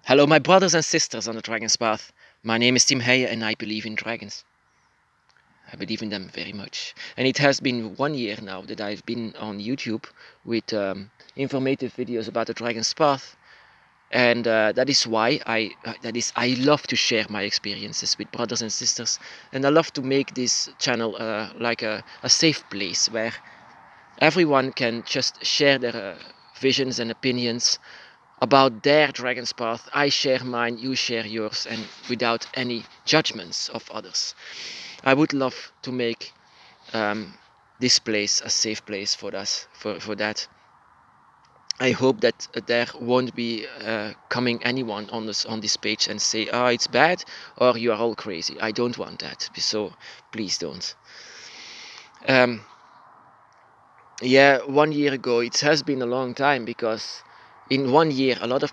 Hello, my brothers and sisters on the Dragon's Path. My name is Tim Heije and I believe in dragons. I believe in them very much. And it has been 1 year now that I've been on YouTube with informative videos about the Dragon's Path. And that is why I love to share my experiences with brothers and sisters. And I love to make this channel like a safe place where everyone can just share their visions and opinions about their Dragon's Path. I share mine, you share yours, and without any judgments of others. I would love to make this place a safe place for us, for that. I hope that there won't be coming anyone on this page and say, "Oh, it's bad," or "You are all crazy." I don't want that, so please don't. Yeah, 1 year ago, it has been a long time because in 1 year a lot of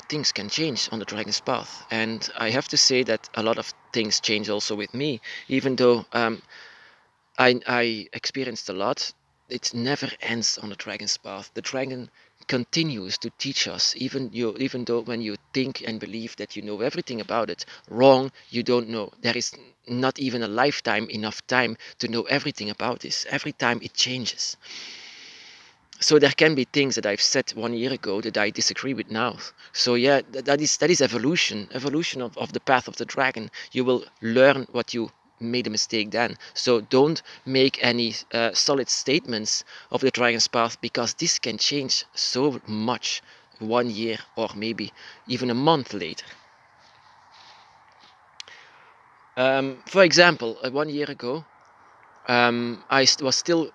things can change on the Dragon's Path, and I have to say that a lot of things change also with me. Even though I experienced a lot, it never ends on the Dragon's Path. The dragon continues to teach us, even though when you think and believe that you know everything about it, wrong, you don't know. There is not even a lifetime enough time to know everything about this. Every time it changes. So there can be things that I've said 1 year ago that I disagree with now. So yeah, that is evolution of the path of the dragon. You will learn what you made a mistake then. So don't make any solid statements of the dragon's path, because this can change so much 1 year or maybe even a month later. For example, 1 year ago, I was still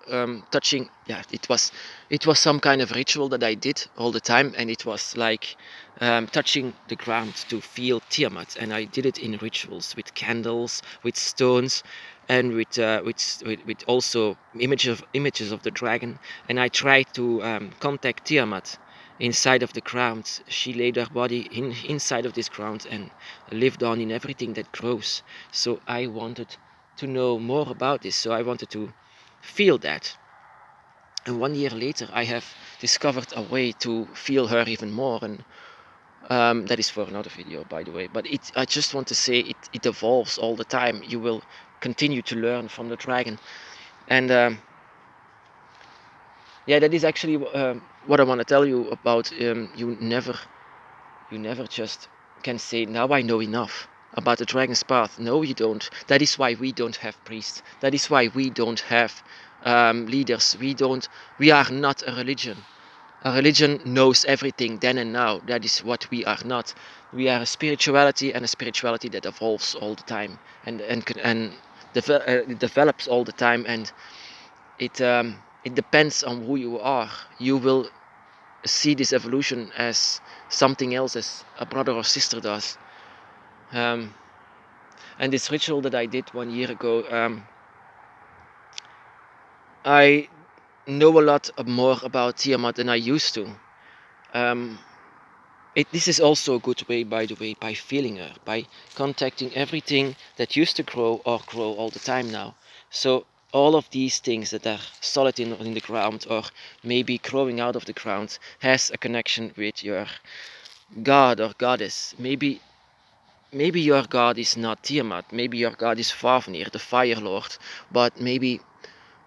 touching. Yeah, it was some kind of ritual that I did all the time, and it was like touching the ground to feel Tiamat. And I did it in rituals with candles, with stones, and with also images of the dragon. And I tried to contact Tiamat inside of the ground. She laid her body inside of this ground and lived on in everything that grows. So I wanted to know more about this, so I wanted to feel that. And 1 year later I have discovered a way to feel her even more, and that is for another video, by the way. But I just want to say it evolves all the time. You will continue to learn from the dragon. And yeah, that is actually what I want to tell you about. You never just can say, now I know enough about the dragon's path. No, you don't. That is why we don't have priests. That is why we don't have leaders. We are not a religion. A religion knows everything then and now. That is what we are not. We are a spirituality, and a spirituality that evolves all the time, and develops all the time, and it depends on who you are. You will see this evolution as something else, as a brother or sister does. And this ritual that I did 1 year ago, I know a lot more about Tiamat than I used to. This is also a good way, by the way, by feeling her, by contacting everything that used to grow or grow all the time now. So all of these things that are solid in the ground, or maybe growing out of the ground, has a connection with your god or goddess. Maybe your god is not Tiamat, maybe your god is Fafnir, the Fire Lord, but maybe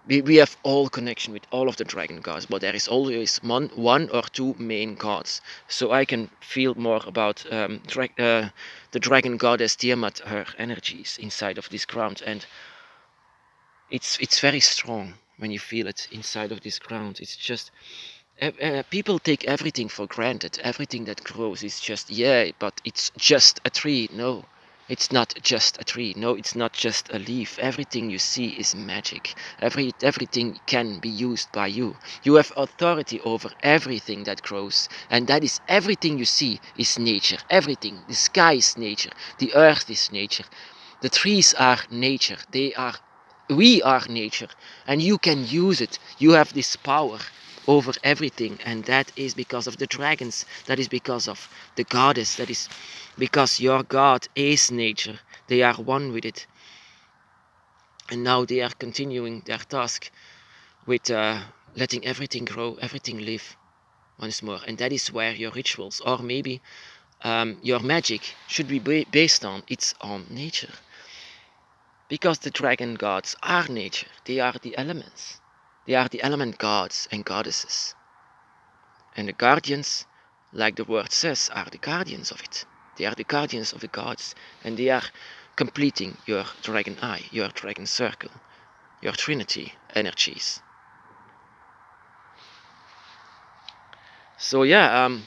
we have all connection with all of the dragon gods, but there is always one or two main gods. So I can feel more about the dragon goddess Tiamat, her energies inside of this ground, and it's very strong when you feel it inside of this ground. It's just people take everything for granted. Everything that grows is just, yeah, but it's just a tree. No, it's not just a tree. No, it's not just a leaf. Everything you see is magic. Everything can be used by you. You have authority over everything that grows, and that is everything you see is nature. Everything. The sky is nature. The earth is nature. The trees are nature. We are nature, and you can use it. You have this power over everything, and that is because of the dragons. That is because of the goddess. That is because your god is nature. They are one with it, and now they are continuing their task with letting everything grow, everything live once more. And that is where your rituals, or maybe your magic should be based on its own nature. Because the dragon gods are nature, they are the elements. They are the element gods and goddesses. And the guardians, like the word says, are the guardians of it. They are the guardians of the gods, and they are completing your dragon eye, your dragon circle, your trinity energies. So yeah,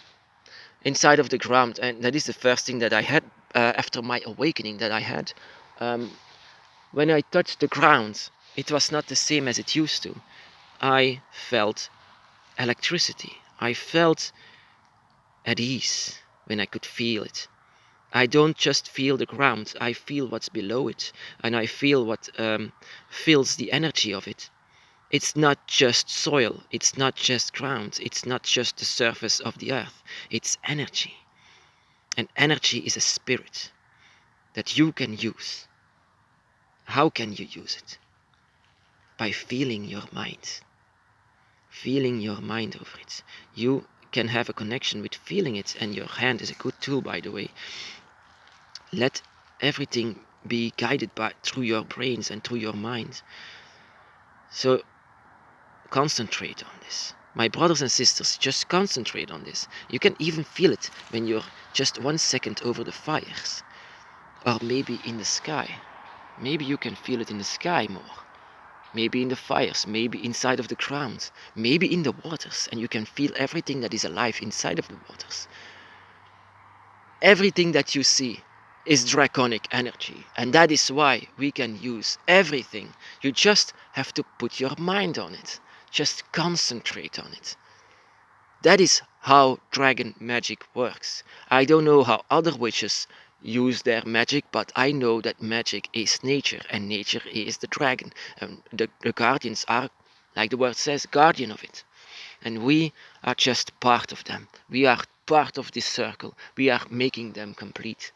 inside of the ground, and that is the first thing that I had after my awakening that I had. When I touched the ground, it was not the same as it used to. I felt electricity. I felt at ease when I could feel it. I don't just feel the ground, I feel what's below it, and I feel what fills the energy of it. It's not just soil, it's not just ground, it's not just the surface of the earth, it's energy. And energy is a spirit that you can use. How can you use it? By feeling your mind. Feeling your mind over it. You can have a connection with feeling it, and your hand is a good tool, by the way. Let everything be guided through your brains and through your mind. So concentrate on this. My brothers and sisters, just concentrate on this. You can even feel it when you're just 1 second over the fires. Or maybe in the sky. Maybe you can feel it in the sky more. Maybe in the fires, maybe inside of the ground, maybe in the waters, and you can feel everything that is alive inside of the waters. Everything that you see is draconic energy, and that is why we can use everything. You just have to put your mind on it. Just concentrate on it. That is how dragon magic works. I don't know how other witches use their magic, but I know that magic is nature, and nature is the dragon. And the guardians are, like the word says, guardian of it. And we are just part of them. We are part of this circle. We are making them complete.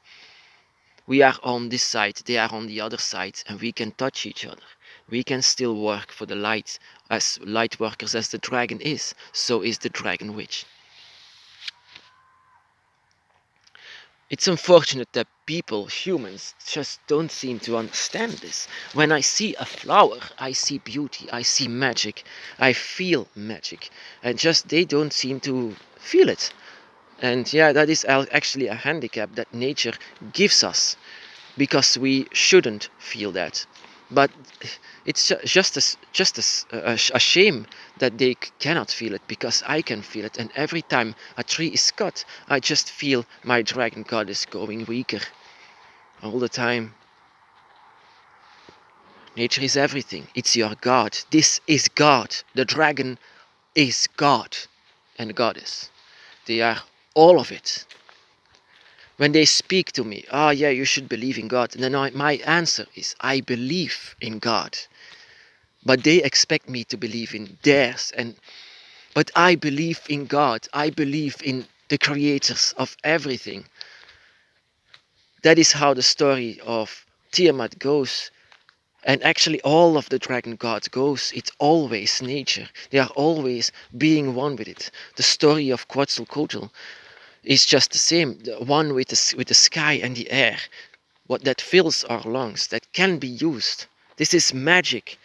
We are on this side, they are on the other side, and we can touch each other. We can still work for the light, as light workers as the dragon is, so is the dragon witch. It's unfortunate that people, humans, just don't seem to understand this. When I see a flower, I see beauty, I see magic, I feel magic, and just they don't seem to feel it. And yeah, that is actually a handicap that nature gives us, because we shouldn't feel that. But it's just a shame that they cannot feel it, because I can feel it. And every time a tree is cut, I just feel my dragon goddess going weaker all the time. Nature is everything. It's your God. This is God. The dragon is God and goddess. They are all of it. When they speak to me, oh yeah, you should believe in God, then my answer is, I believe in God. But they expect me to believe in theirs. But I believe in God. I believe in the creators of everything. That is how the story of Tiamat goes. And actually all of the dragon gods goes. It's always nature. They are always being one with it. The story of Quetzalcoatl is just the same. The one with the sky and the air. What that fills our lungs, that can be used. This is magic.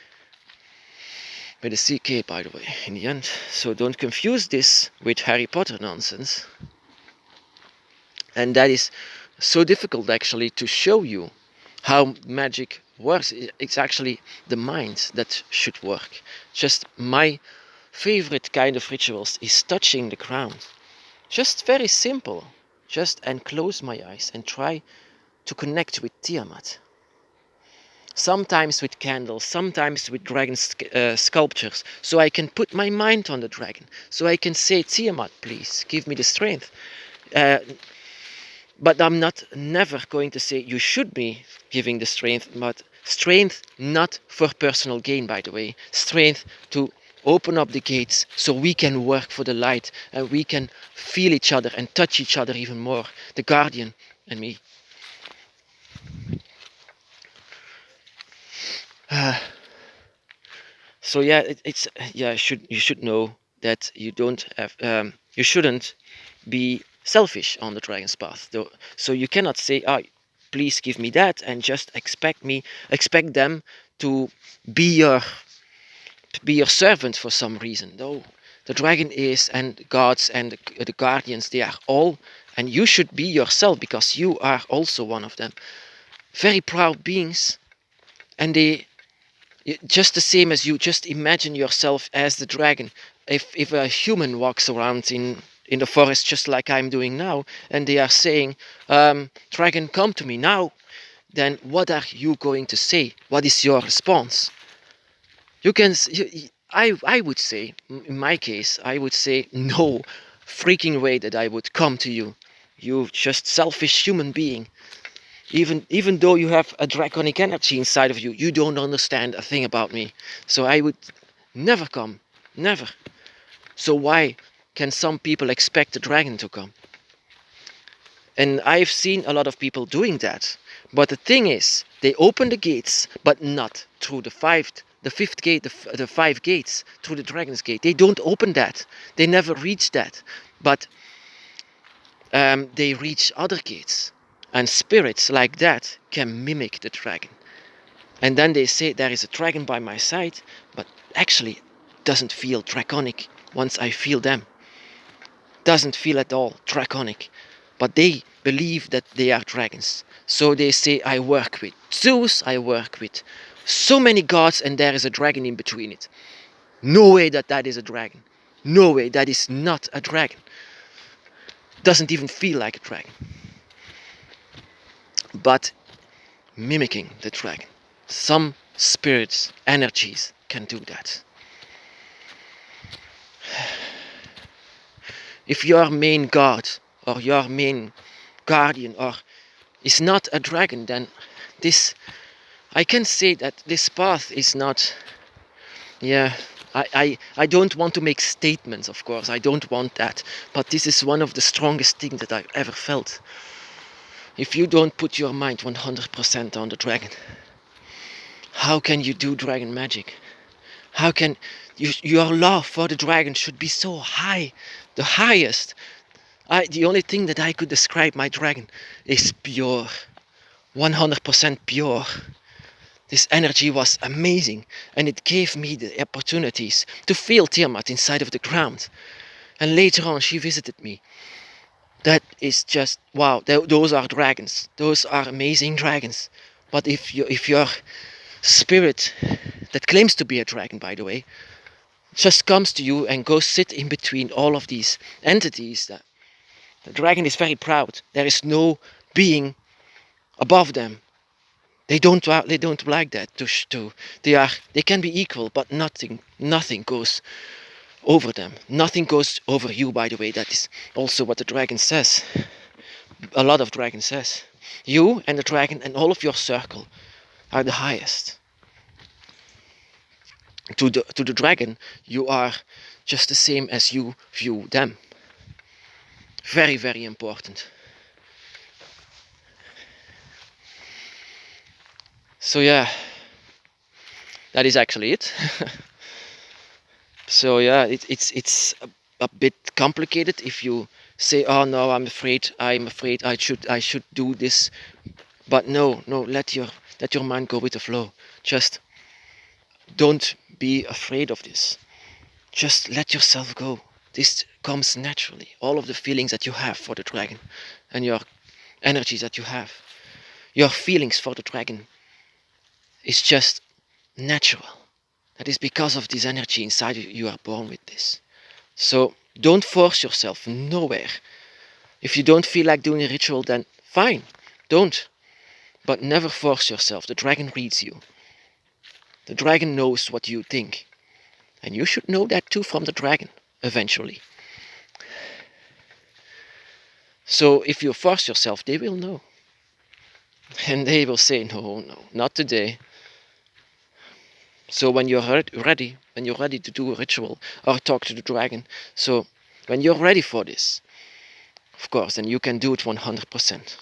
With a CK, by the way, in the end. So don't confuse this with Harry Potter nonsense. And that is so difficult actually to show you how magic works. It's actually the mind that should work. Just my favorite kind of rituals is touching the ground. Just very simple. Just close my eyes and try to connect with Tiamat. Sometimes with candles, sometimes with dragon sculptures, so I can put my mind on the dragon, so I can say, Tiamat, please, give me the strength. But I'm never going to say you should be giving the strength, but strength not for personal gain, by the way. Strength to open up the gates so we can work for the light, and we can feel each other and touch each other even more, the guardian and me. So yeah, you should know that you don't have you shouldn't be selfish on the dragon's path. So you cannot say, "Ah, please give me that," and just expect them to be your servant for some reason. No, the dragon is, and gods and the guardians, they are all, and you should be yourself because you are also one of them. Very proud beings, and they just the same as you. Just imagine yourself as the dragon. If a human walks around in the forest just like I'm doing now, and they are saying, "Dragon, come to me now," then what are you going to say? What is your response? You can. I would say, in my case, I would say no, freaking way that I would come to you. You just selfish human being. Even though you have a draconic energy inside of you, you don't understand a thing about me. So I would never come. Never. So why can some people expect the dragon to come? And I've seen a lot of people doing that. But the thing is, they open the gates, but not through the fifth gate, the five gates, through the dragon's gate. They don't open that. They never reach that. But they reach other gates. And spirits like that can mimic the dragon. And then they say there is a dragon by my side, but actually doesn't feel draconic once I feel them. Doesn't feel at all draconic. But they believe that they are dragons. So they say, I work with Zeus, I work with so many gods, and there is a dragon in between it. No way that is a dragon. No way, that is not a dragon. Doesn't even feel like a dragon. But mimicking the dragon. Some spirits, energies can do that. If your main god or your main guardian or is not a dragon, then I can say that this path is not. I don't want to make statements, of course. I don't want that. But this is one of the strongest things that I've ever felt. If you don't put your mind 100% on the dragon, how can you do dragon magic? How can your love for the dragon should be so high, the highest? The only thing that I could describe my dragon is pure, 100% pure. This energy was amazing, and it gave me the opportunities to feel Tiamat inside of the ground. And later on, she visited me. That is just wow. Those are dragons. Those are amazing dragons. But if your spirit, that claims to be a dragon, by the way, just comes to you and goes sit in between all of these entities, the dragon is very proud. There is no being above them. They don't like that. They can be equal, but nothing goes over them. Nothing goes over you, by the way. That is also what the dragon says. A lot of dragon says. You and the dragon and all of your circle are the highest. To the dragon, you are just the same as you view them. Very, very important. So yeah, that is actually it. So yeah, it's a bit complicated if you say, oh no, I'm afraid I should do this. But no, let your mind go with the flow. Just don't be afraid of this. Just let yourself go. This comes naturally. All of the feelings that you have for the dragon and your energies that you have, your feelings for the dragon is just natural. That is because of this energy inside you. You are born with this. So don't force yourself nowhere. If you don't feel like doing a ritual, then fine, don't. But never force yourself. The dragon reads you. The dragon knows what you think. And you should know that too from the dragon, eventually. So if you force yourself, they will know. And they will say, no, not today. So when you're ready, to do a ritual or talk to the dragon, so when you're ready for this, of course, then you can do it 100%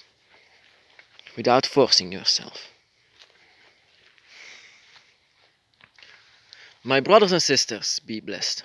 without forcing yourself. My brothers and sisters, be blessed.